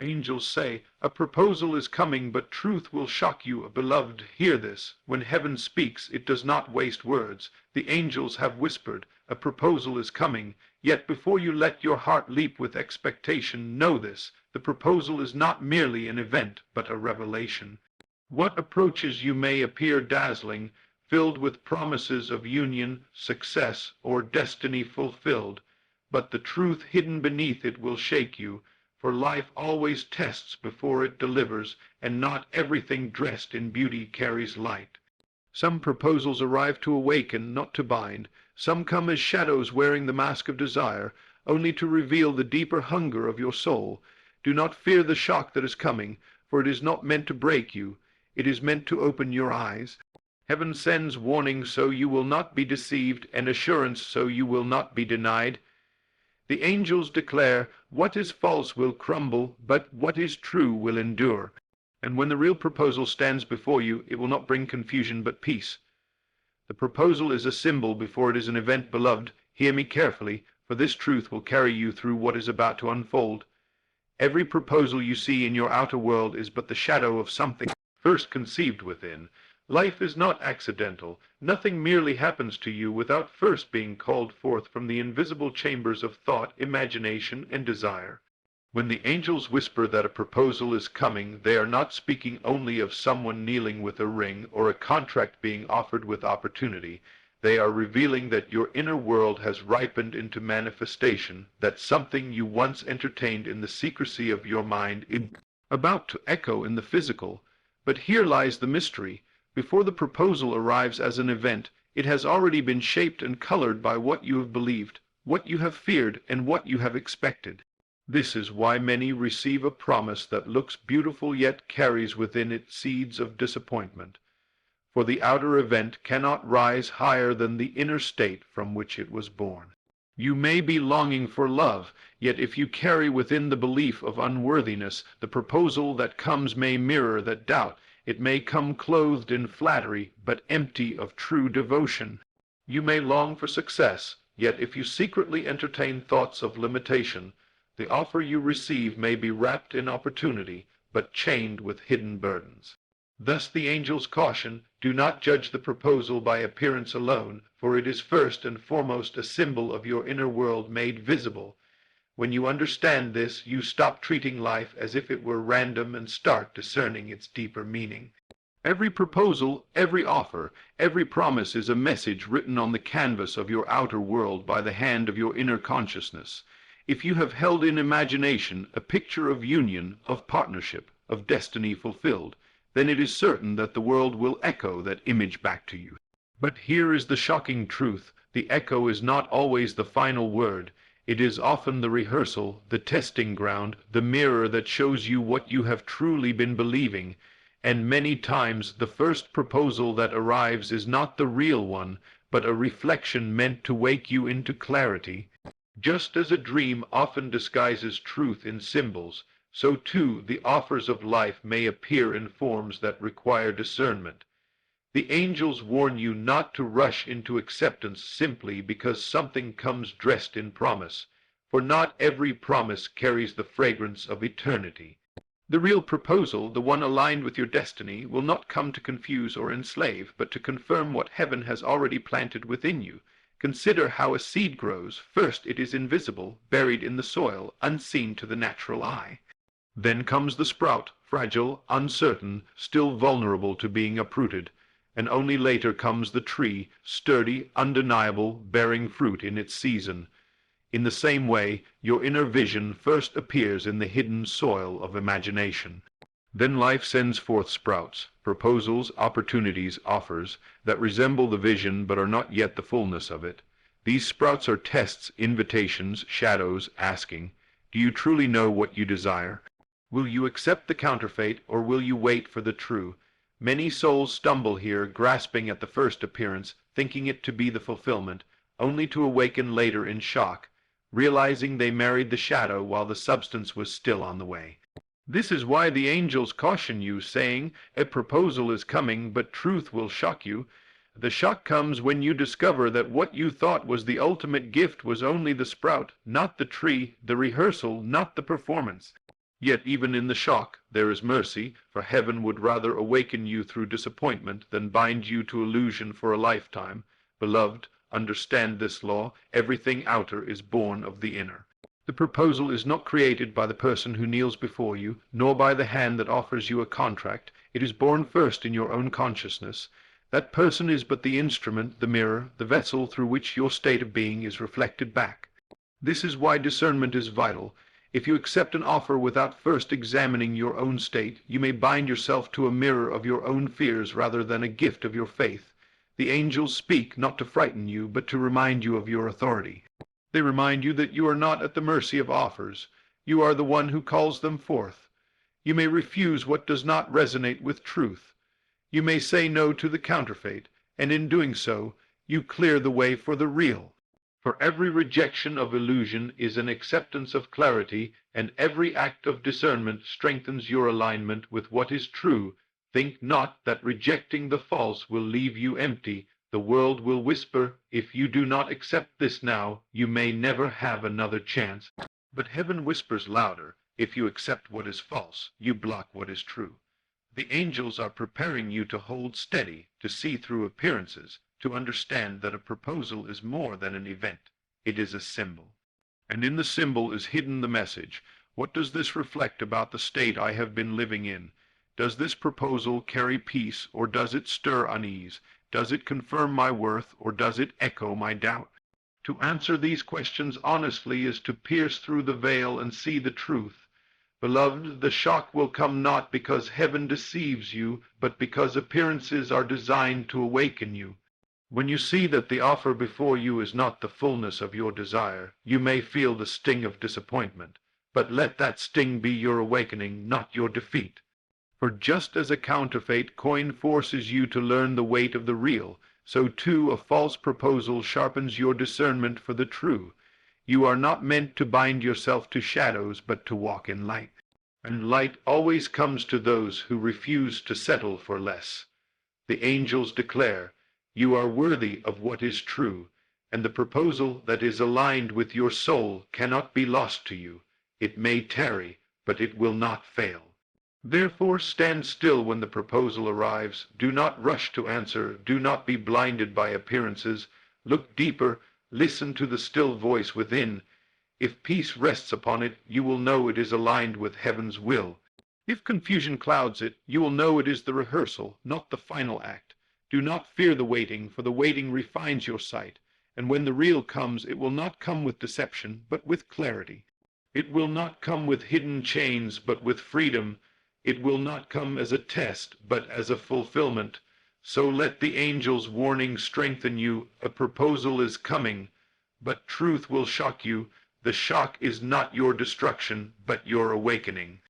Angels say, "A proposal is coming, but truth will shock you." Beloved, hear this. When heaven speaks, it does not waste words. The angels have whispered, "A proposal is coming." Yet before you let your heart leap with expectation, know this. The proposal is not merely an event, but a revelation. What approaches you may appear dazzling, filled with promises of union, success, or destiny fulfilled, but the truth hidden beneath it will shake you. For life always tests before it delivers, and not everything dressed in beauty carries light. Some proposals arrive to awaken, not to bind. Some come as shadows wearing the mask of desire, only to reveal the deeper hunger of your soul. Do not fear the shock that is coming, for it is not meant to break you. It is meant to open your eyes. Heaven sends warning so you will not be deceived, and assurance so you will not be denied. The angels declare, "What is false will crumble, but what is true will endure." And when the real proposal stands before you, it will not bring confusion but peace. The proposal is a symbol before it is an event, beloved. Hear me carefully, for this truth will carry you through what is about to unfold. Every proposal you see in your outer world is but the shadow of something first conceived within. Life is not accidental. Nothing merely happens to you without first being called forth from the invisible chambers of thought, imagination, and desire. When the angels whisper that a proposal is coming, they are not speaking only of someone kneeling with a ring or a contract being offered with opportunity. They are revealing that your inner world has ripened into manifestation, that something you once entertained in the secrecy of your mind is about to echo in the physical. But here lies the mystery. Before the proposal arrives as an event, it has already been shaped and colored by what you have believed, what you have feared, and what you have expected. This is why many receive a promise that looks beautiful yet carries within it seeds of disappointment. For the outer event cannot rise higher than the inner state from which it was born. You may be longing for love, yet if you carry within the belief of unworthiness, the proposal that comes may mirror that doubt. It may come clothed in flattery, but empty of true devotion. You may long for success, yet if you secretly entertain thoughts of limitation, the offer you receive may be wrapped in opportunity, but chained with hidden burdens. Thus the angels caution, do not judge the proposal by appearance alone, for it is first and foremost a symbol of your inner world made visible. When you understand this, you stop treating life as if it were random and start discerning its deeper meaning. Every proposal, every offer, every promise is a message written on the canvas of your outer world by the hand of your inner consciousness. If you have held in imagination a picture of union, of partnership, of destiny fulfilled, then it is certain that the world will echo that image back to you. But here is the shocking truth. The echo is not always the final word. It is often the rehearsal, the testing ground, the mirror that shows you what you have truly been believing. And many times the first proposal that arrives is not the real one, but a reflection meant to wake you into clarity. Just as a dream often disguises truth in symbols, so too the offers of life may appear in forms that require discernment. The angels warn you not to rush into acceptance simply because something comes dressed in promise, for not every promise carries the fragrance of eternity. The real proposal, the one aligned with your destiny, will not come to confuse or enslave, but to confirm what heaven has already planted within you. Consider how a seed grows. First it is invisible, buried in the soil, unseen to the natural eye. Then comes the sprout, fragile, uncertain, still vulnerable to being uprooted. And only later comes the tree, sturdy, undeniable, bearing fruit in its season. In the same way, your inner vision first appears in the hidden soil of imagination. Then life sends forth sprouts, proposals, opportunities, offers, that resemble the vision but are not yet the fullness of it. These sprouts are tests, invitations, shadows, asking, do you truly know what you desire? Will you accept the counterfeit, or will you wait for the true? Many souls stumble here, grasping at the first appearance, thinking it to be the fulfillment, only to awaken later in shock, realizing they married the shadow while the substance was still on the way. This is why the angels caution you, saying, a proposal is coming, but truth will shock you. The shock comes when you discover that what you thought was the ultimate gift was only the sprout, not the tree, the rehearsal, not the performance. Yet even in the shock there is mercy, for heaven would rather awaken you through disappointment than bind you to illusion for a lifetime. Beloved, understand this law: everything outer is born of the inner. The proposal is not created by the person who kneels before you, nor by the hand that offers you a contract. It is born first in your own consciousness. That person is but the instrument, the mirror, the vessel through which your state of being is reflected back. This is why discernment is vital. If you accept an offer without first examining your own state, you may bind yourself to a mirror of your own fears rather than a gift of your faith. The angels speak not to frighten you, but to remind you of your authority. They remind you that you are not at the mercy of offers. You are the one who calls them forth. You may refuse what does not resonate with truth. You may say no to the counterfeit, and in doing so, you clear the way for the real. For every rejection of illusion is an acceptance of clarity, and every act of discernment strengthens your alignment with what is true. Think not that rejecting the false will leave you empty. The world will whisper, if you do not accept this now, you may never have another chance. But heaven whispers louder, if you accept what is false, you block what is true. The angels are preparing you to hold steady, to see through appearances, to understand that a proposal is more than an event. It is a symbol. And in the symbol is hidden the message. What does this reflect about the state I have been living in? Does this proposal carry peace, or does it stir unease? Does it confirm my worth, or does it echo my doubt? To answer these questions honestly is to pierce through the veil and see the truth. Beloved, the shock will come not because heaven deceives you, but because appearances are designed to awaken you. When you see that the offer before you is not the fullness of your desire, you may feel the sting of disappointment, but let that sting be your awakening, not your defeat. For just as a counterfeit coin forces you to learn the weight of the real, so too a false proposal sharpens your discernment for the true. You are not meant to bind yourself to shadows, but to walk in light. And light always comes to those who refuse to settle for less. The angels declare, you are worthy of what is true, and the proposal that is aligned with your soul cannot be lost to you. It may tarry, but it will not fail. Therefore stand still when the proposal arrives. Do not rush to answer. Do not be blinded by appearances. Look deeper. Listen to the still voice within. If peace rests upon it, you will know it is aligned with heaven's will. If confusion clouds it, you will know it is the rehearsal, not the final act. Do not fear the waiting, for the waiting refines your sight. And when the real comes, it will not come with deception, but with clarity. It will not come with hidden chains, but with freedom. It will not come as a test, but as a fulfillment. So let the angel's warning strengthen you. A proposal is coming, but truth will shock you. The shock is not your destruction, but your awakening.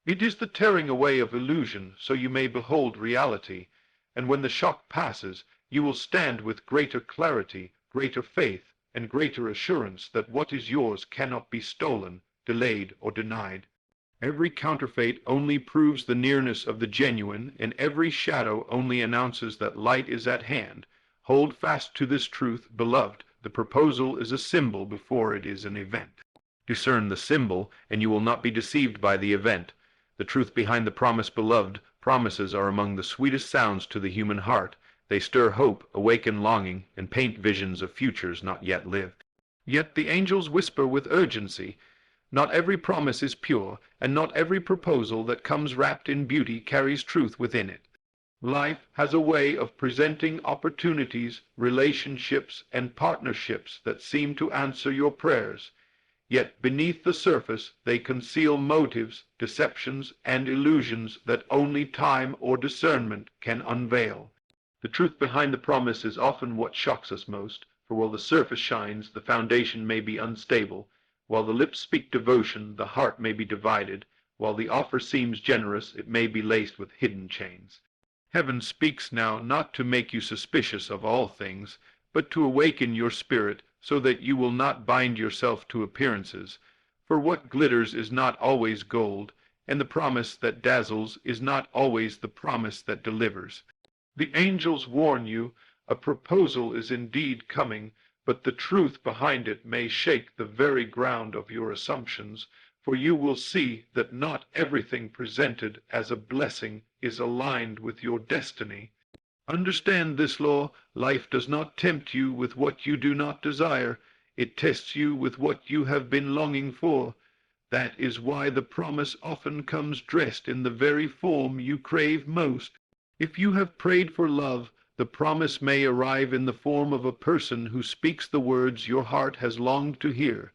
It is the tearing away of illusion, so you may behold reality. And when the shock passes, you will stand with greater clarity, greater faith, and greater assurance that what is yours cannot be stolen, delayed, or denied. Every counterfeit only proves the nearness of the genuine, and every shadow only announces that light is at hand. Hold fast to this truth, beloved. The proposal is a symbol before it is an event. Discern the symbol, and you will not be deceived by the event. The truth behind the promise, beloved. Promises are among the sweetest sounds to the human heart. They stir hope, awaken longing, and paint visions of futures not yet lived. Yet the angels whisper with urgency. Not every promise is pure, and not every proposal that comes wrapped in beauty carries truth within it. Life has a way of presenting opportunities, relationships, and partnerships that seem to answer your prayers. Yet beneath the surface they conceal motives, deceptions, and illusions that only time or discernment can unveil. The truth behind the promise is often what shocks us most, for while the surface shines, the foundation may be unstable. While the lips speak devotion, the heart may be divided. While the offer seems generous, it may be laced with hidden chains. Heaven speaks now not to make you suspicious of all things, but to awaken your spirit so that you will not bind yourself to appearances. For what glitters is not always gold, and the promise that dazzles is not always the promise that delivers. The angels warn you, a proposal is indeed coming, but the truth behind it may shake the very ground of your assumptions, for you will see that not everything presented as a blessing is aligned with your destiny. Understand this law: life does not tempt you with what you do not desire. It tests you with what you have been longing for. That is why the promise often comes dressed in the very form you crave most. If you have prayed for love, the promise may arrive in the form of a person who speaks the words your heart has longed to hear.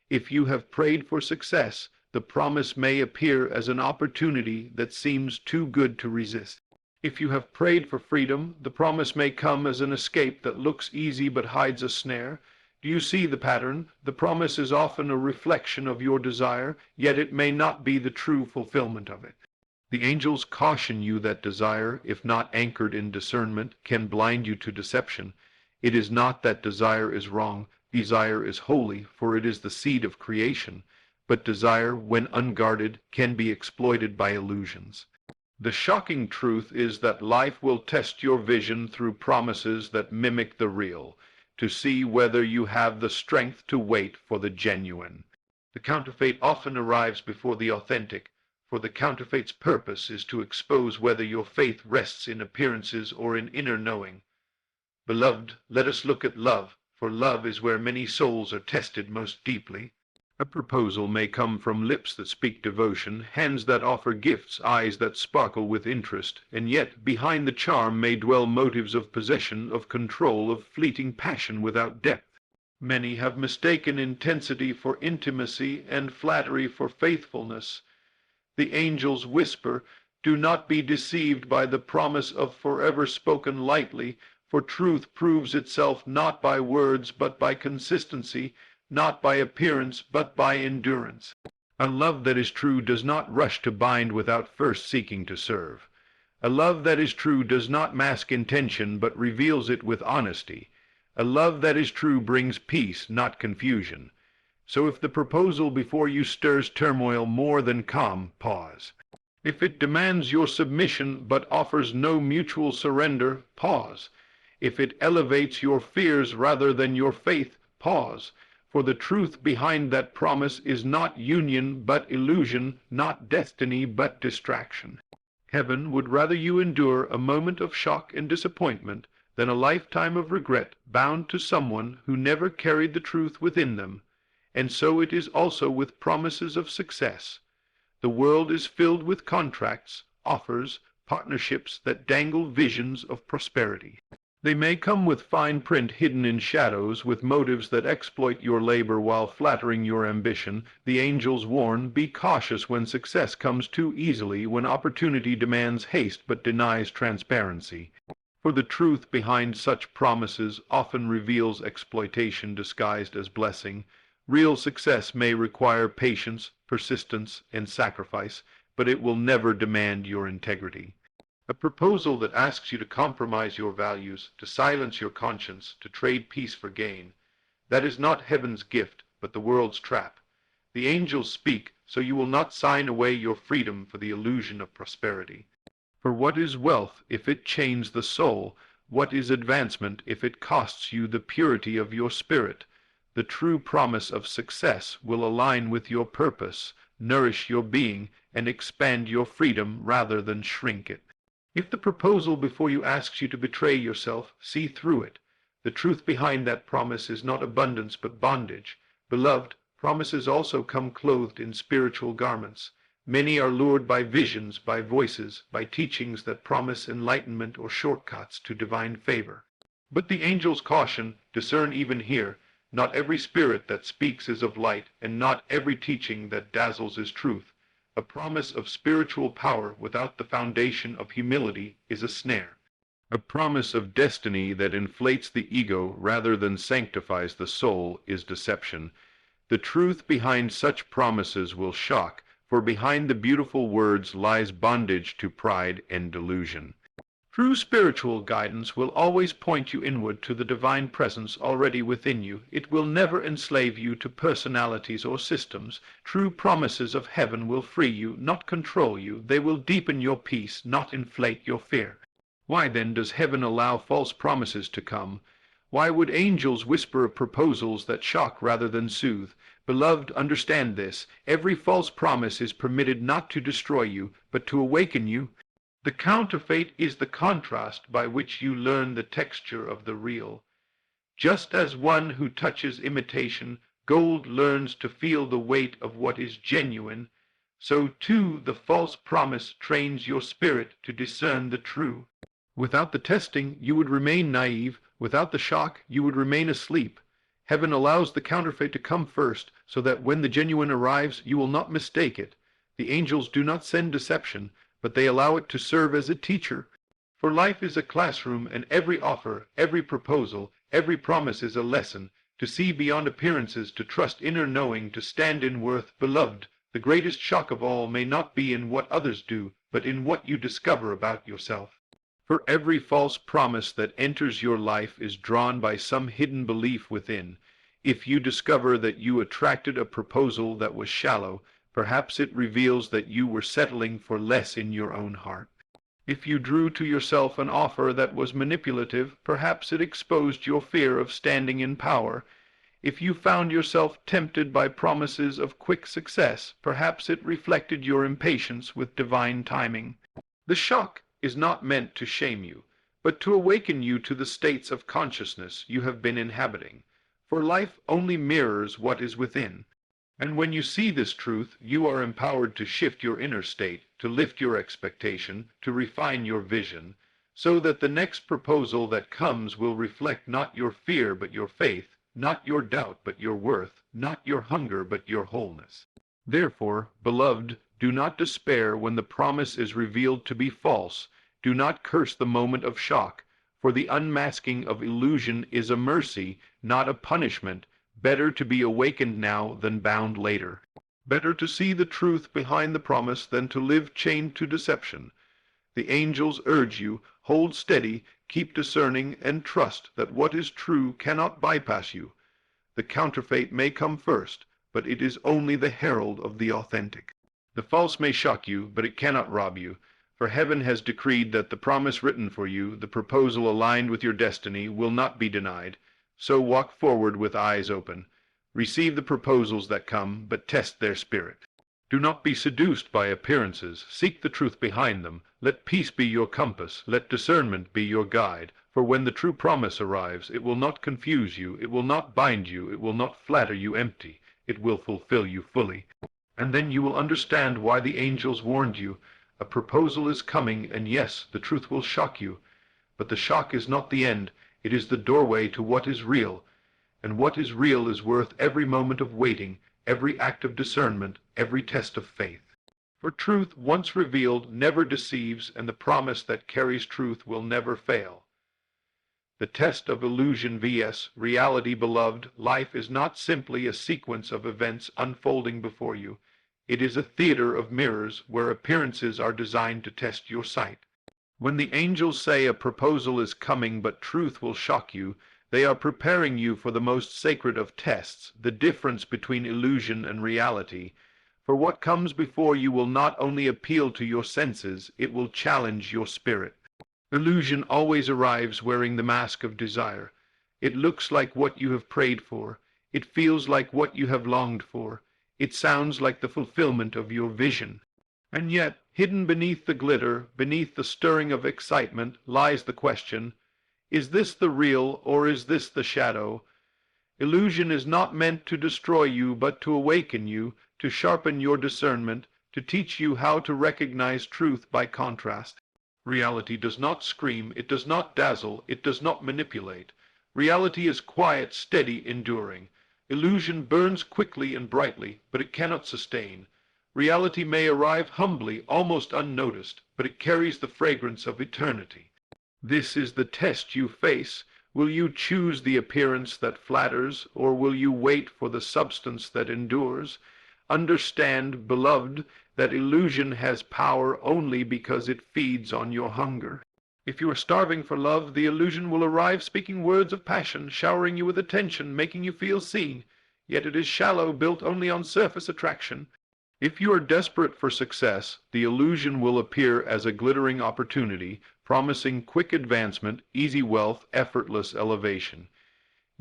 If you have prayed for success, the promise may appear as an opportunity that seems too good to resist. If you have prayed for freedom, the promise may come as an escape that looks easy but hides a snare. Do you see the pattern? The promise is often a reflection of your desire, yet it may not be the true fulfillment of it. The angels caution you that desire, if not anchored in discernment, can blind you to deception. It is not that desire is wrong. Desire is holy, for it is the seed of creation. But desire, when unguarded, can be exploited by illusions. The shocking truth is that life will test your vision through promises that mimic the real, to see whether you have the strength to wait for the genuine. The counterfeit often arrives before the authentic, for the counterfeit's purpose is to expose whether your faith rests in appearances or in inner knowing. Beloved, let us look at love, for love is where many souls are tested most deeply. A proposal may come from lips that speak devotion, hands that offer gifts, eyes that sparkle with interest, and yet behind the charm may dwell motives of possession, of control, of fleeting passion without depth. Many have mistaken intensity for intimacy and flattery for faithfulness. The angels whisper, "Do not be deceived by the promise of forever spoken lightly, for truth proves itself not by words but by consistency, not by appearance, but by endurance." A love that is true does not rush to bind without first seeking to serve. A love that is true does not mask intention, but reveals it with honesty. A love that is true brings peace, not confusion. So if the proposal before you stirs turmoil more than calm, pause. If it demands your submission but offers no mutual surrender, pause. If it elevates your fears rather than your faith, pause. For the truth behind that promise is not union but illusion, not destiny but distraction. Heaven would rather you endure a moment of shock and disappointment than a lifetime of regret bound to someone who never carried the truth within them. And so it is also with promises of success. The world is filled with contracts, offers, partnerships that dangle visions of prosperity. They may come with fine print hidden in shadows, with motives that exploit your labor while flattering your ambition. The angels warn, be cautious when success comes too easily, when opportunity demands haste but denies transparency. For the truth behind such promises often reveals exploitation disguised as blessing. Real success may require patience, persistence, and sacrifice, but it will never demand your integrity. A proposal that asks you to compromise your values, to silence your conscience, to trade peace for gain, that is not heaven's gift, but the world's trap. The angels speak, so you will not sign away your freedom for the illusion of prosperity. For what is wealth if it chains the soul? What is advancement if it costs you the purity of your spirit? The true promise of success will align with your purpose, nourish your being, and expand your freedom rather than shrink it. If the proposal before you asks you to betray yourself, see through it. The truth behind that promise is not abundance but bondage. Beloved, promises also come clothed in spiritual garments. Many are lured by visions, by voices, by teachings that promise enlightenment or shortcuts to divine favor. But the angels caution, discern even here, not every spirit that speaks is of light, and not every teaching that dazzles is truth. A promise of spiritual power without the foundation of humility is a snare. A promise of destiny that inflates the ego rather than sanctifies the soul is deception. The truth behind such promises will shock, for behind the beautiful words lies bondage to pride and delusion. True spiritual guidance will always point you inward to the divine presence already within you. It will never enslave you to personalities or systems. True promises of heaven will free you, not control you. They will deepen your peace, not inflate your fear. Why then does heaven allow false promises to come? Why would angels whisper proposals that shock rather than soothe? Beloved, understand this. Every false promise is permitted not to destroy you, but to awaken you. The counterfeit is the contrast by which you learn the texture of the real. Just as one who touches imitation gold learns to feel the weight of what is genuine, so too the false promise trains your spirit to discern the true. Without the testing, you would remain naive. Without the shock, you would remain asleep. Heaven allows the counterfeit to come first, so that when the genuine arrives, you will not mistake it. The angels do not send deception, but they allow it to serve as a teacher. For life is a classroom, and every offer, every proposal, every promise is a lesson. To see beyond appearances, to trust inner knowing, to stand in worth. Beloved, the greatest shock of all may not be in what others do, but in what you discover about yourself. For every false promise that enters your life is drawn by some hidden belief within. If you discover that you attracted a proposal that was shallow, perhaps it reveals that you were settling for less in your own heart. If you drew to yourself an offer that was manipulative, perhaps it exposed your fear of standing in power. If you found yourself tempted by promises of quick success, perhaps it reflected your impatience with divine timing. The shock is not meant to shame you, but to awaken you to the states of consciousness you have been inhabiting. For life only mirrors what is within. And when you see this truth, you are empowered to shift your inner state, to lift your expectation, to refine your vision, so that the next proposal that comes will reflect not your fear but your faith, not your doubt but your worth, not your hunger but your wholeness. Therefore, beloved, do not despair when the promise is revealed to be false. Do not curse the moment of shock, for the unmasking of illusion is a mercy, not a punishment. Better to be awakened now than bound later. Better to see the truth behind the promise than to live chained to deception. The angels urge you, hold steady, keep discerning, and trust that what is true cannot bypass you. The counterfeit may come first, but it is only the herald of the authentic. The false may shock you, but it cannot rob you, for heaven has decreed that the promise written for you, the proposal aligned with your destiny, will not be denied. So walk forward with eyes open. Receive the proposals that come, but test their spirit. Do not be seduced by appearances. Seek the truth behind them. Let peace be your compass. Let discernment be your guide. For when the true promise arrives, it will not confuse you, it will not bind you, it will not flatter you empty. It will fulfill you fully. And then you will understand why the angels warned you. A proposal is coming, and yes, the truth will shock you. But the shock is not the end. It is the doorway to what is real. And what is real is worth every moment of waiting, every act of discernment, every test of faith. For truth, once revealed, never deceives, and the promise that carries truth will never fail. The test of illusion vs. reality, beloved, life is not simply a sequence of events unfolding before you. It is a theater of mirrors where appearances are designed to test your sight. When the angels say a proposal is coming but truth will shock you, they are preparing you for the most sacred of tests, the difference between illusion and reality. For what comes before you will not only appeal to your senses, it will challenge your spirit. Illusion always arrives wearing the mask of desire. It looks like what you have prayed for. It feels like what you have longed for. It sounds like the fulfillment of your vision. And yet, hidden beneath the glitter, beneath the stirring of excitement, lies the question, is this the real or is this the shadow? Illusion is not meant to destroy you, but to awaken you, to sharpen your discernment, to teach you how to recognize truth by contrast. Reality does not scream, it does not dazzle, it does not manipulate. Reality is quiet, steady, enduring. Illusion burns quickly and brightly, but it cannot sustain. Reality may arrive humbly, almost unnoticed, but it carries the fragrance of eternity. This is the test you face. Will you choose the appearance that flatters, or will you wait for the substance that endures? Understand, beloved, that illusion has power only because it feeds on your hunger. If you are starving for love, the illusion will arrive speaking words of passion, showering you with attention, making you feel seen. Yet it is shallow, built only on surface attraction. If you are desperate for success, the illusion will appear as a glittering opportunity, promising quick advancement, easy wealth, effortless elevation.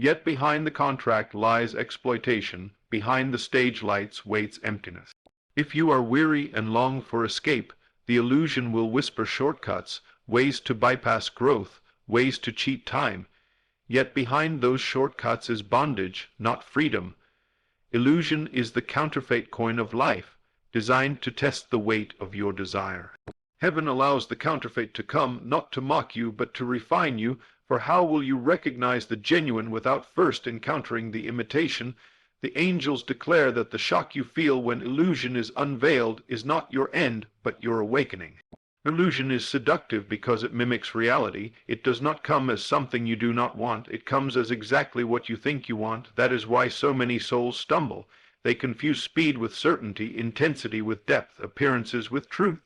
Yet behind the contract lies exploitation, behind the stage lights waits emptiness. If you are weary and long for escape, the illusion will whisper shortcuts, ways to bypass growth, ways to cheat time. Yet behind those shortcuts is bondage, not freedom. Illusion is the counterfeit coin of life, designed to test the weight of your desire. Heaven allows the counterfeit to come, not to mock you, but to refine you, for how will you recognize the genuine without first encountering the imitation? The angels declare that the shock you feel when illusion is unveiled is not your end, but your awakening. Illusion is seductive because it mimics reality. It does not come as something you do not want. It comes as exactly what you think you want. That is why so many souls stumble. They confuse speed with certainty, intensity with depth, appearances with truth.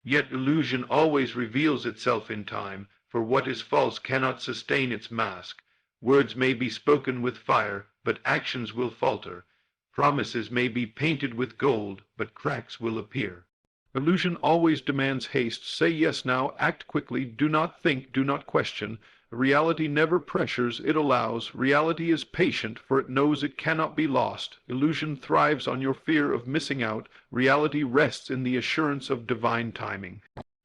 Yet illusion always reveals itself in time, for what is false cannot sustain its mask. Words may be spoken with fire, but actions will falter. Promises may be painted with gold, but cracks will appear. Illusion always demands haste. Say yes now, act quickly, do not think, do not question. Reality never pressures, it allows. Reality is patient, for it knows it cannot be lost. Illusion thrives on your fear of missing out. Reality rests in the assurance of divine timing.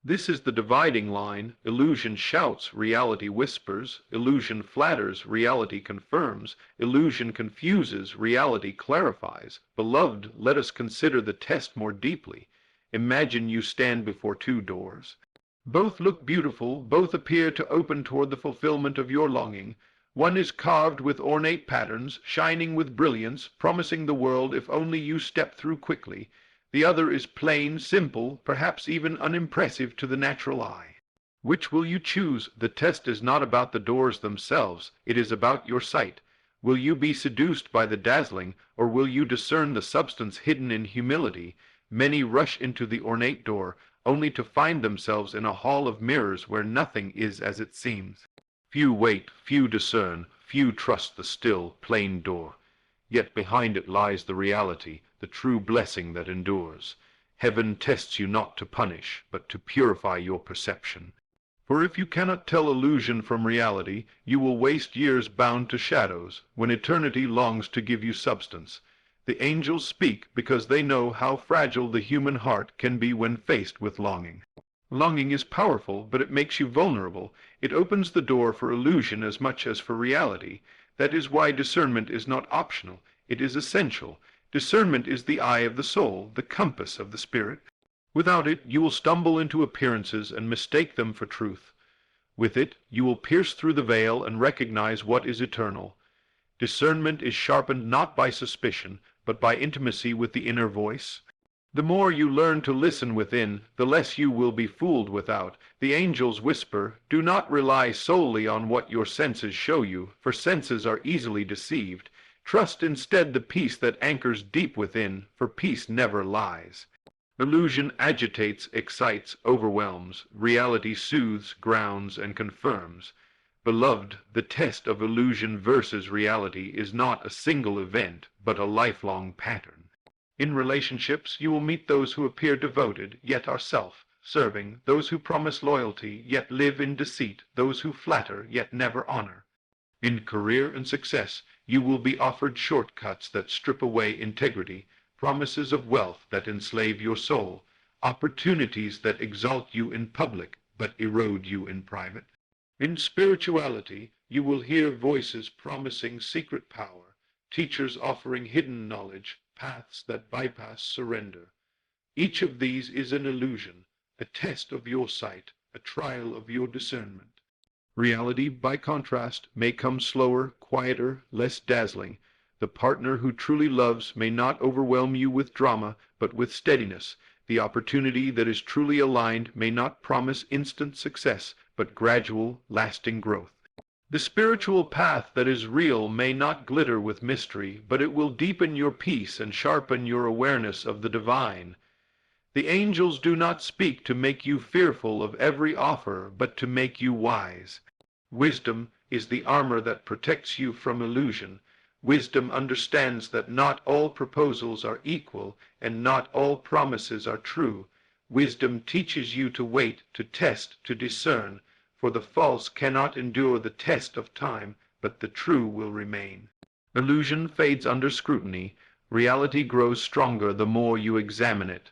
This is the dividing line. Illusion shouts, reality whispers. Illusion flatters, reality confirms. Illusion confuses, reality clarifies. Beloved, let us consider the test more deeply. Imagine you stand before two doors. Both look beautiful, both appear to open toward the fulfillment of your longing. One is carved with ornate patterns, shining with brilliance, promising the world if only you step through quickly. The other is plain, simple, perhaps even unimpressive to the natural eye. Which will you choose? The test is not about the doors themselves, it is about your sight. Will you be seduced by the dazzling, or will you discern the substance hidden in humility? Many rush into the ornate door, only to find themselves in a hall of mirrors where nothing is as it seems. Few wait, few discern, few trust the still, plain door. Yet behind it lies the reality, the true blessing that endures. Heaven tests you not to punish, but to purify your perception. For if you cannot tell illusion from reality, you will waste years bound to shadows, when eternity longs to give you substance. The angels speak because they know how fragile the human heart can be when faced with longing. Longing is powerful, but it makes you vulnerable. It opens the door for illusion as much as for reality. That is why discernment is not optional, it is essential. Discernment is the eye of the soul, the compass of the spirit. Without it, you will stumble into appearances and mistake them for truth. With it, you will pierce through the veil and recognize what is eternal. Discernment is sharpened not by suspicion, but by intimacy with the inner voice. The more you learn to listen within, the less you will be fooled without. The angels whisper, do not rely solely on what your senses show you, for senses are easily deceived. Trust instead the peace that anchors deep within, for peace never lies. Illusion agitates, excites, overwhelms. Reality soothes, grounds, and confirms. Beloved, the test of illusion versus reality is not a single event, but a lifelong pattern. In relationships, you will meet those who appear devoted, yet are self-serving, those who promise loyalty, yet live in deceit, those who flatter, yet never honor. In career and success, you will be offered shortcuts that strip away integrity, promises of wealth that enslave your soul, opportunities that exalt you in public, but erode you in private. In spirituality, you will hear voices promising secret power, teachers offering hidden knowledge, paths that bypass surrender. Each of these is an illusion, a test of your sight, a trial of your discernment. Reality, by contrast, may come slower, quieter, less dazzling. The partner who truly loves may not overwhelm you with drama, but with steadiness. The opportunity that is truly aligned may not promise instant success, but gradual, lasting growth. The spiritual path that is real may not glitter with mystery, but it will deepen your peace and sharpen your awareness of the divine. The angels do not speak to make you fearful of every offer, but to make you wise. Wisdom is the armor that protects you from illusion. Wisdom understands that not all proposals are equal, and not all promises are true. Wisdom teaches you to wait, to test, to discern, for the false cannot endure the test of time, but the true will remain. Illusion fades under scrutiny. Reality grows stronger the more you examine it.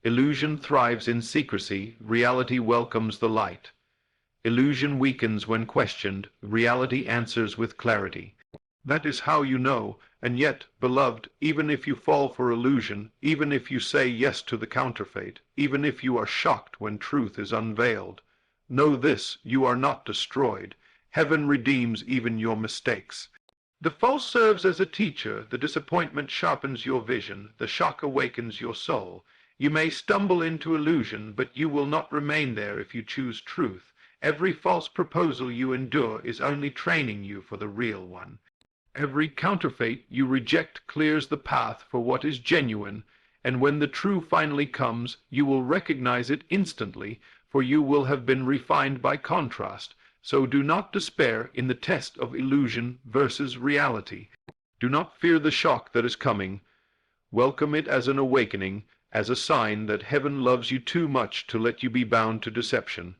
Illusion thrives in secrecy. Reality welcomes the light. Illusion weakens when questioned. Reality answers with clarity. That is how you know. And yet, beloved, even if you fall for illusion, even if you say yes to the counterfeit, even if you are shocked when truth is unveiled, know this: you are not destroyed. Heaven redeems even your mistakes. The false serves as a teacher. The disappointment sharpens your vision. The shock awakens your soul. You may stumble into illusion, but you will not remain there if you choose truth. Every false proposal you endure is only training you for the real one. Every counterfeit you reject clears the path for what is genuine, and when the true finally comes, you will recognize it instantly, for you will have been refined by contrast. So do not despair in the test of illusion versus reality. Do not fear the shock that is coming. Welcome it as an awakening, as a sign that heaven loves you too much to let you be bound to deception.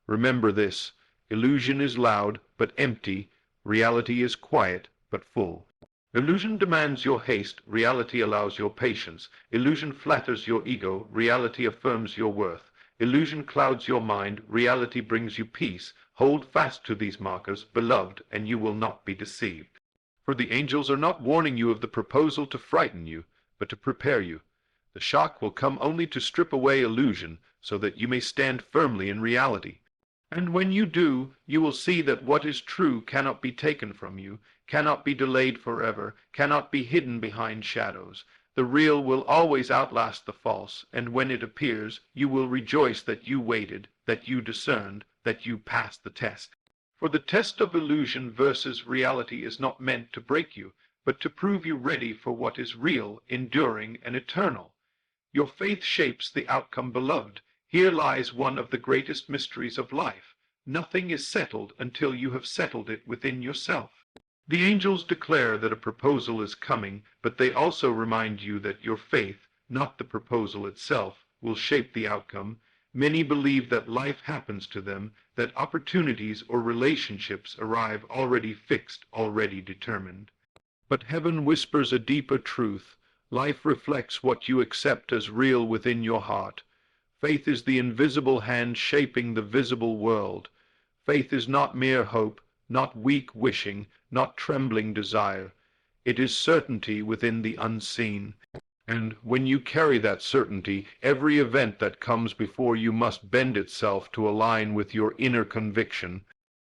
Remember this: illusion is loud but empty, reality is quiet but full. Illusion demands your haste, reality allows your patience. Illusion flatters your ego, reality affirms your worth. Illusion clouds your mind, reality brings you peace. Hold fast to these markers, beloved, and you will not be deceived. For the angels are not warning you of the proposal to frighten you, but to prepare you. The shock will come only to strip away illusion, so that you may stand firmly in reality. And when you do, you will see that what is true cannot be taken from you, cannot be delayed forever, cannot be hidden behind shadows. The real will always outlast the false, and when it appears, you will rejoice that you waited, that you discerned, that you passed the test. For the test of illusion versus reality is not meant to break you, but to prove you ready for what is real, enduring, and eternal. Your faith shapes the outcome, beloved. Here lies one of the greatest mysteries of life. Nothing is settled until you have settled it within yourself. The angels declare that a proposal is coming, but they also remind you that your faith, not the proposal itself, will shape the outcome. Many believe that life happens to them, that opportunities or relationships arrive already fixed, already determined. But heaven whispers a deeper truth. Life reflects what you accept as real within your heart. Faith is the invisible hand shaping the visible world. Faith is not mere hope, not weak wishing, not trembling desire. It is certainty within the unseen. And when you carry that certainty, every event that comes before you must bend itself to align with your inner conviction.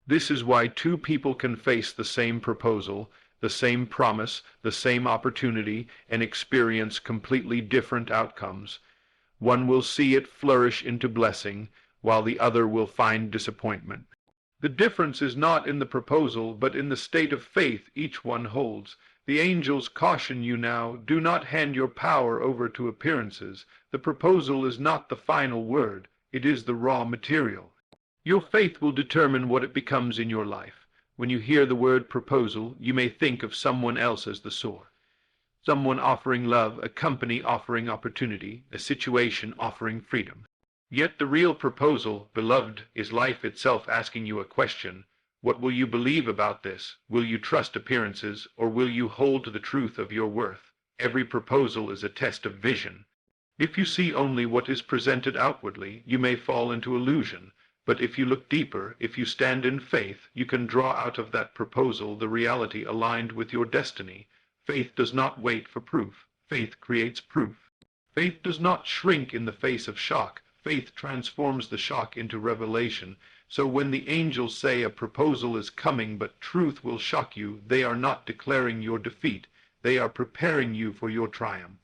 This is why two people can face the same proposal, the same promise, the same opportunity, and experience completely different outcomes. One will see it flourish into blessing, while the other will find disappointment. The difference is not in the proposal, but in the state of faith each one holds. The angels caution you now: do not hand your power over to appearances. The proposal is not the final word, it is the raw material. Your faith will determine what it becomes in your life. When you hear the word proposal, you may think of someone else as the source. Someone offering love, a company offering opportunity, a situation offering freedom. Yet the real proposal, beloved, is life itself asking you a question. What will you believe about this? Will you trust appearances, or will you hold to the truth of your worth? Every proposal is a test of vision. If you see only what is presented outwardly, you may fall into illusion. But if you look deeper, if you stand in faith, you can draw out of that proposal the reality aligned with your destiny. Faith does not wait for proof. Faith creates proof. Faith does not shrink in the face of shock. Faith transforms the shock into revelation. So when the angels say a proposal is coming but truth will shock you, they are not declaring your defeat. They are preparing you for your triumph.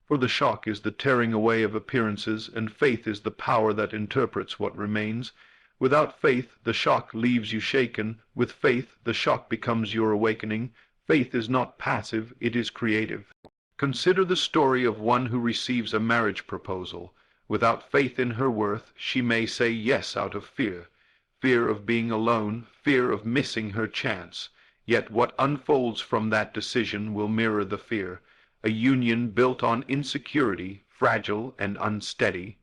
For the shock is the tearing away of appearances, and faith is the power that interprets what remains. Without faith, the shock leaves you shaken. With faith, the shock becomes your awakening. Faith is not passive, it is creative. Consider the story of one who receives a marriage proposal. Without faith in her worth, she may say yes out of fear. Fear of being alone, fear of missing her chance. Yet what unfolds from that decision will mirror the fear. A union built on insecurity, fragile and unsteady.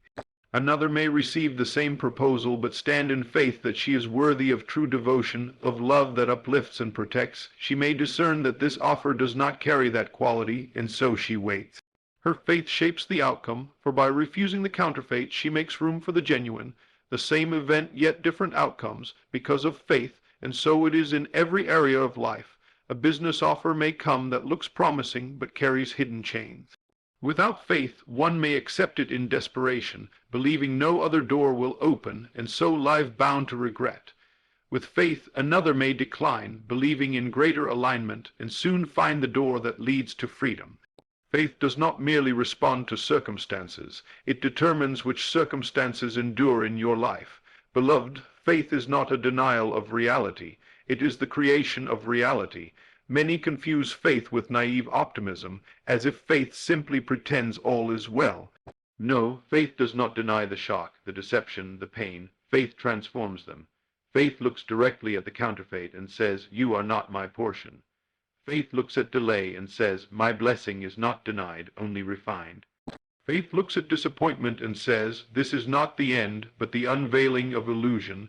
Another may receive the same proposal but stand in faith that she is worthy of true devotion, of love that uplifts and protects. She may discern that this offer does not carry that quality, and so she waits. Her faith shapes the outcome, for by refusing the counterfeit she makes room for the genuine, the same event yet different outcomes, because of faith, and so it is in every area of life. A business offer may come that looks promising but carries hidden chains. Without faith one may accept it in desperation, believing no other door will open, and so life bound to regret. With faith another may decline, believing in greater alignment, and soon find the door that leads to freedom. Faith does not merely respond to circumstances, it determines which circumstances endure in your life. Beloved, faith is not a denial of reality, it is the creation of reality. Many confuse faith with naive optimism, as if faith simply pretends all is well. No, faith does not deny the shock, the deception, the pain. Faith transforms them. Faith looks directly at the counterfeit and says, "You are not my portion." Faith looks at delay and says, "My blessing is not denied, only refined." Faith looks at disappointment and says, "This is not the end, but the unveiling of illusion."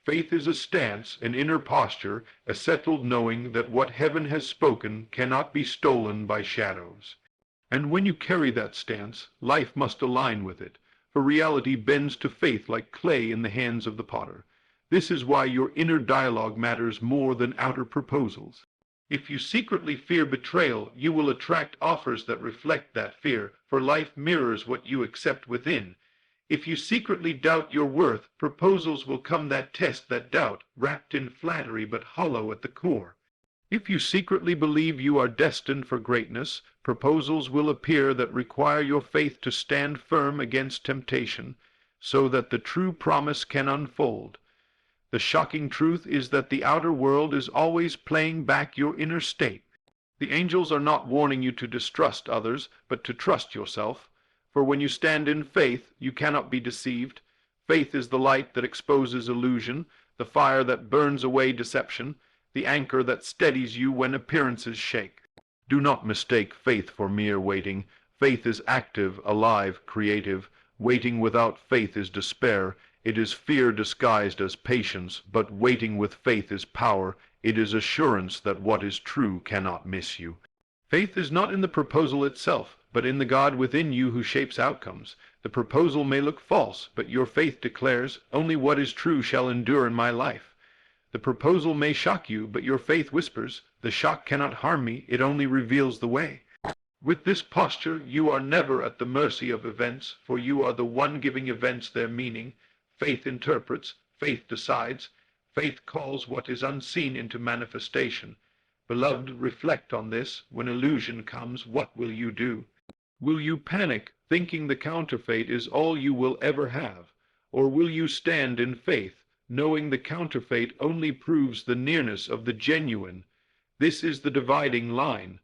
Faith is a stance, an inner posture, a settled knowing that what heaven has spoken cannot be stolen by shadows. And when you carry that stance, life must align with it, for reality bends to faith like clay in the hands of the potter. This is why your inner dialogue matters more than outer proposals. If you secretly fear betrayal, you will attract offers that reflect that fear, for life mirrors what you accept within. If you secretly doubt your worth, proposals will come that test that doubt, wrapped in flattery but hollow at the core. If you secretly believe you are destined for greatness, proposals will appear that require your faith to stand firm against temptation, so that the true promise can unfold. The shocking truth is that the outer world is always playing back your inner state. The angels are not warning you to distrust others, but to trust yourself. For when you stand in faith, you cannot be deceived. Faith is the light that exposes illusion, the fire that burns away deception, the anchor that steadies you when appearances shake. Do not mistake faith for mere waiting. Faith is active, alive, creative. Waiting without faith is despair. It is fear disguised as patience, but waiting with faith is power. It is assurance that what is true cannot miss you. Faith is not in the proposal itself, but in the God within you who shapes outcomes. The proposal may look false, but your faith declares, "Only what is true shall endure in my life." The proposal may shock you, but your faith whispers, "The shock cannot harm me, it only reveals the way." With this posture, you are never at the mercy of events, for you are the one giving events their meaning. Faith interprets, faith decides, faith calls what is unseen into manifestation. Beloved, reflect on this. When illusion comes, what will you do? Will you panic, thinking the counterfeit is all you will ever have? Or will you stand in faith, knowing the counterfeit only proves the nearness of the genuine? This is the dividing line.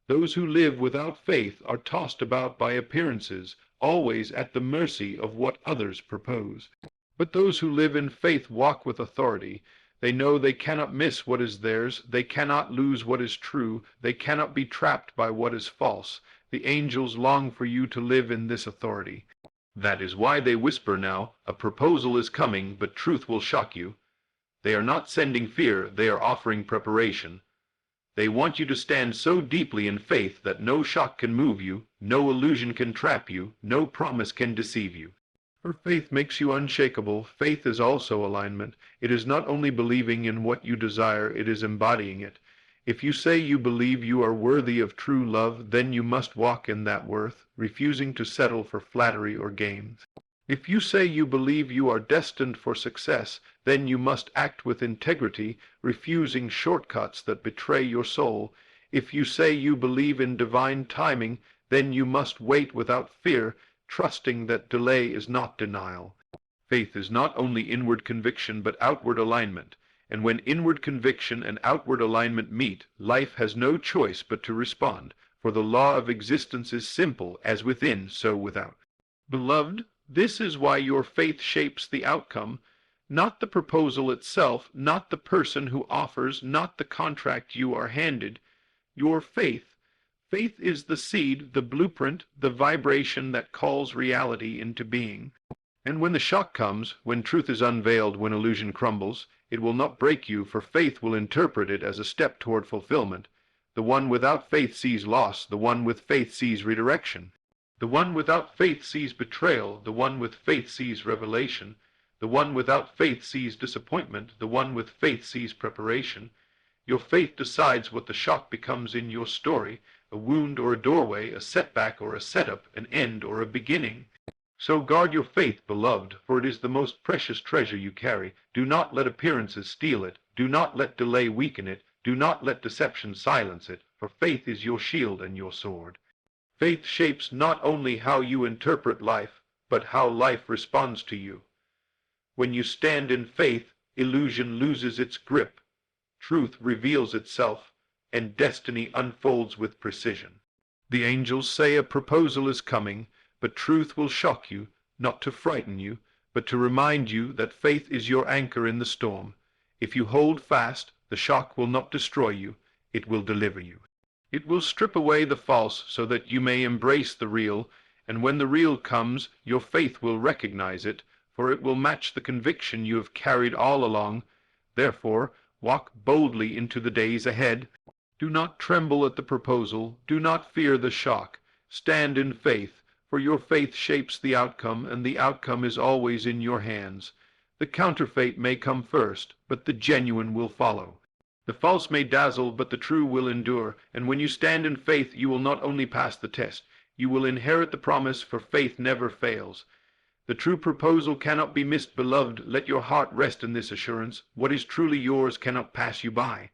Those who live without faith are tossed about by appearances, always at the mercy of what others propose. But those who live in faith walk with authority. They know they cannot miss what is theirs, they cannot lose what is true, they cannot be trapped by what is false. The angels long for you to live in this authority. That is why they whisper now, "A proposal is coming, but truth will shock you." They are not sending fear, they are offering preparation. They want you to stand so deeply in faith that no shock can move you, no illusion can trap you, no promise can deceive you. For faith makes you unshakable. Faith is also alignment. It is not only believing in what you desire, it is embodying it. If you say you believe you are worthy of true love, then you must walk in that worth, refusing to settle for flattery or gains. If you say you believe you are destined for success, then you must act with integrity, refusing shortcuts that betray your soul. If you say you believe in divine timing, then you must wait without fear, trusting that delay is not denial. Faith is not only inward conviction but outward alignment, and when inward conviction and outward alignment meet, life has no choice but to respond, for the law of existence is simple, as within, so without. Beloved, this is why your faith shapes the outcome, not the proposal itself, not the person who offers, not the contract you are handed. Your faith. Faith is the seed, the blueprint, the vibration that calls reality into being. And when the shock comes, when truth is unveiled, when illusion crumbles, it will not break you, for faith will interpret it as a step toward fulfillment. The one without faith sees loss, the one with faith sees redirection. The one without faith sees betrayal, the one with faith sees revelation. The one without faith sees disappointment, the one with faith sees preparation. Your faith decides what the shock becomes in your story, a wound or a doorway, a setback or a setup, an end or a beginning. So guard your faith, beloved, for it is the most precious treasure you carry. Do not let appearances steal it. Do not let delay weaken it. Do not let deception silence it, for faith is your shield and your sword. Faith shapes not only how you interpret life, but how life responds to you. When you stand in faith, illusion loses its grip, truth reveals itself, and destiny unfolds with precision. The angels say a proposal is coming, but truth will shock you, not to frighten you, but to remind you that faith is your anchor in the storm. If you hold fast, the shock will not destroy you, it will deliver you. It will strip away the false so that you may embrace the real, and when the real comes, your faith will recognize it, for it will match the conviction you have carried all along. Therefore, walk boldly into the days ahead. Do not tremble at the proposal, do not fear the shock. Stand in faith, for your faith shapes the outcome, and the outcome is always in your hands. The counterfeit may come first, but the genuine will follow. The false may dazzle, but the true will endure, and when you stand in faith, you will not only pass the test, you will inherit the promise, for faith never fails. The true proposal cannot be missed, beloved. Let your heart rest in this assurance. What is truly yours cannot pass you by.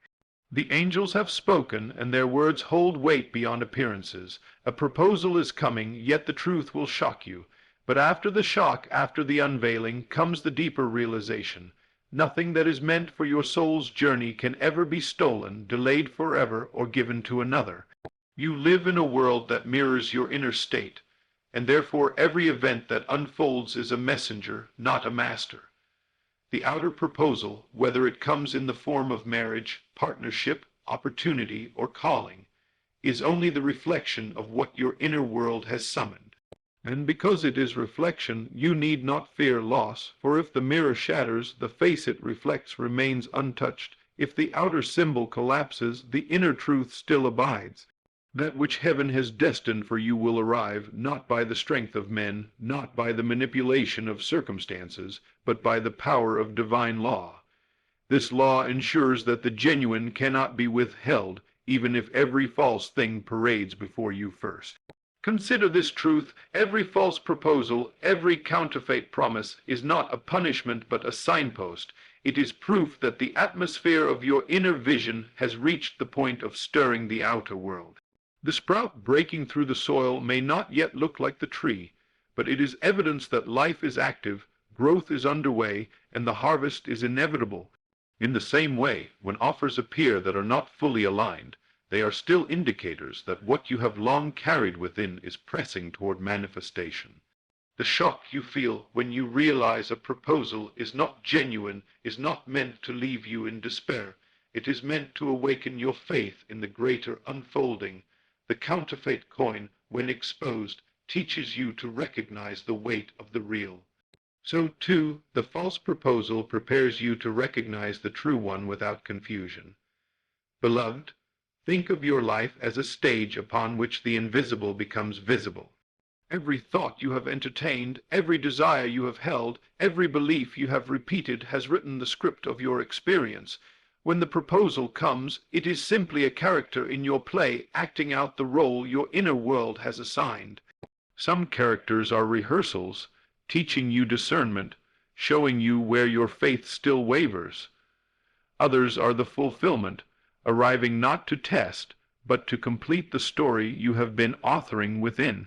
The angels have spoken, and their words hold weight beyond appearances. A proposal is coming, yet the truth will shock you. But after the shock, after the unveiling, comes the deeper realization. Nothing that is meant for your soul's journey can ever be stolen, delayed forever, or given to another. You live in a world that mirrors your inner state, and therefore every event that unfolds is a messenger, not a master. The outer proposal, whether it comes in the form of marriage, partnership, opportunity, or calling, is only the reflection of what your inner world has summoned. And because it is reflection, you need not fear loss, for if the mirror shatters, the face it reflects remains untouched. If the outer symbol collapses, the inner truth still abides. That which heaven has destined for you will arrive, not by the strength of men, not by the manipulation of circumstances, but by the power of divine law. This law ensures that the genuine cannot be withheld, even if every false thing parades before you first. Consider this truth: every false proposal, every counterfeit promise is not a punishment but a signpost. It is proof that the atmosphere of your inner vision has reached the point of stirring the outer world. The sprout breaking through the soil may not yet look like the tree, but it is evidence that life is active, growth is underway, and the harvest is inevitable. In the same way, when offers appear that are not fully aligned, they are still indicators that what you have long carried within is pressing toward manifestation. The shock you feel when you realize a proposal is not genuine is not meant to leave you in despair. It is meant to awaken your faith in the greater unfolding. The counterfeit coin, when exposed, teaches you to recognize the weight of the real. So, too, the false proposal prepares you to recognize the true one without confusion. Beloved, think of your life as a stage upon which the invisible becomes visible. Every thought you have entertained, every desire you have held, every belief you have repeated has written the script of your experience. When the proposal comes, it is simply a character in your play acting out the role your inner world has assigned. Some characters are rehearsals, teaching you discernment, showing you where your faith still wavers. Others are the fulfillment, arriving not to test, but to complete the story you have been authoring within.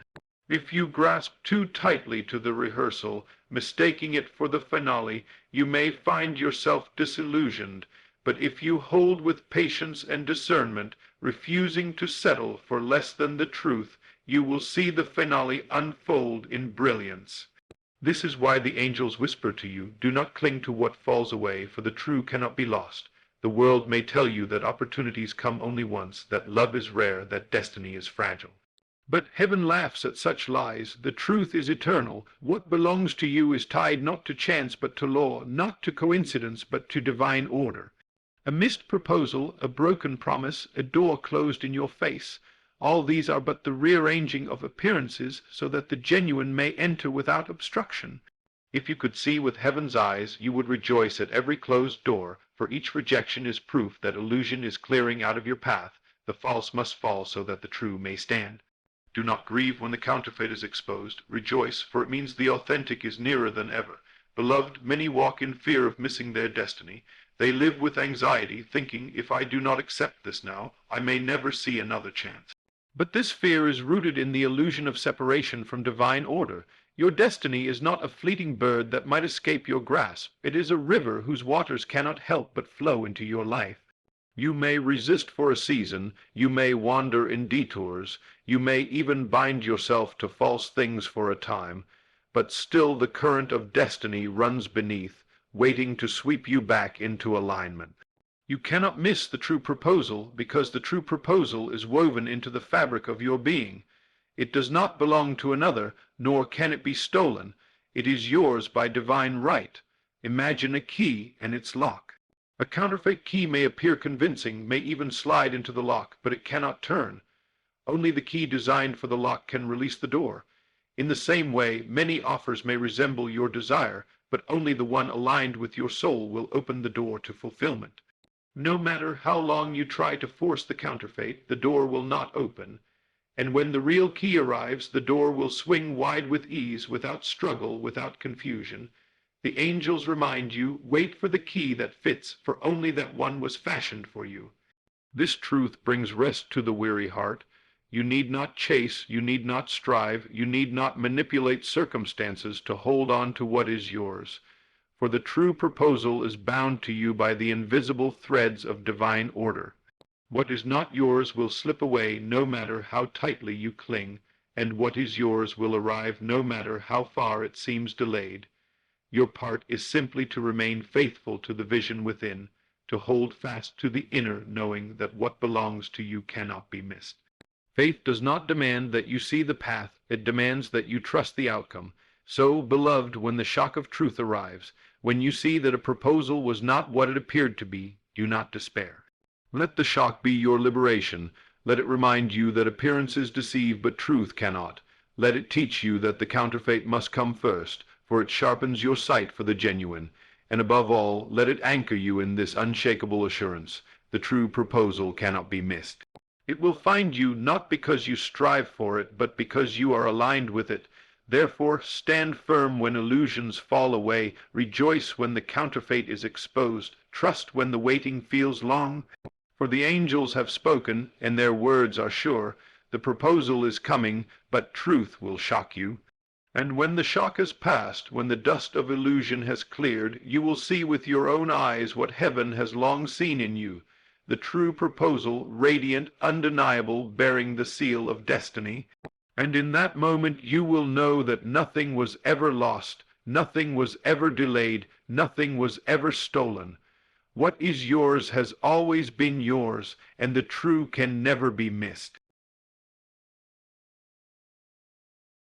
If you grasp too tightly to the rehearsal, mistaking it for the finale, you may find yourself disillusioned. But if you hold with patience and discernment, refusing to settle for less than the truth, you will see the finale unfold in brilliance. This is why the angels whisper to you, do not cling to what falls away, for the true cannot be lost. The world may tell you that opportunities come only once, that love is rare, that destiny is fragile. But heaven laughs at such lies. The truth is eternal. What belongs to you is tied not to chance but to law, not to coincidence but to divine order. A missed proposal, a broken promise, a door closed in your face, all these are but the rearranging of appearances so that the genuine may enter without obstruction. If you could see with heaven's eyes, you would rejoice at every closed door, for each rejection is proof that illusion is clearing out of your path. The false must fall so that the true may stand. Do not grieve when the counterfeit is exposed. Rejoice, for it means the authentic is nearer than ever. Beloved, many walk in fear of missing their destiny. They live with anxiety, thinking, if I do not accept this now, I may never see another chance. But this fear is rooted in the illusion of separation from divine order. Your destiny is not a fleeting bird that might escape your grasp. It is a river whose waters cannot help but flow into your life. You may resist for a season, you may wander in detours, you may even bind yourself to false things for a time, but still the current of destiny runs beneath, waiting to sweep you back into alignment. You cannot miss the true proposal, because the true proposal is woven into the fabric of your being. It does not belong to another, nor can it be stolen. It is yours by divine right. Imagine a key and its lock. A counterfeit key may appear convincing, may even slide into the lock, but it cannot turn. Only the key designed for the lock can release the door. In the same way, many offers may resemble your desire, but only the one aligned with your soul will open the door to fulfillment. No matter how long you try to force the counterfeit, the door will not open. And when the real key arrives, the door will swing wide with ease, without struggle, without confusion. The angels remind you, wait for the key that fits, for only that one was fashioned for you. This truth brings rest to the weary heart. You need not chase, you need not strive, you need not manipulate circumstances to hold on to what is yours. For the true proposal is bound to you by the invisible threads of divine order. What is not yours will slip away no matter how tightly you cling, and what is yours will arrive no matter how far it seems delayed. Your part is simply to remain faithful to the vision within, to hold fast to the inner knowing that what belongs to you cannot be missed. Faith does not demand that you see the path, it demands that you trust the outcome. So, beloved, when the shock of truth arrives, when you see that a proposal was not what it appeared to be, do not despair. Let the shock be your liberation. Let it remind you that appearances deceive, but truth cannot. Let it teach you that the counterfeit must come first, for it sharpens your sight for the genuine. And above all, let it anchor you in this unshakable assurance: the true proposal cannot be missed. It will find you not because you strive for it, but because you are aligned with it. Therefore, stand firm when illusions fall away. Rejoice when the counterfeit is exposed. Trust when the waiting feels long. For the angels have spoken, and their words are sure. The proposal is coming, but truth will shock you. And when the shock has passed, when the dust of illusion has cleared, you will see with your own eyes what heaven has long seen in you: the true proposal, radiant, undeniable, bearing the seal of destiny. And in that moment you will know that nothing was ever lost, nothing was ever delayed, nothing was ever stolen. What is yours has always been yours, and the true can never be missed.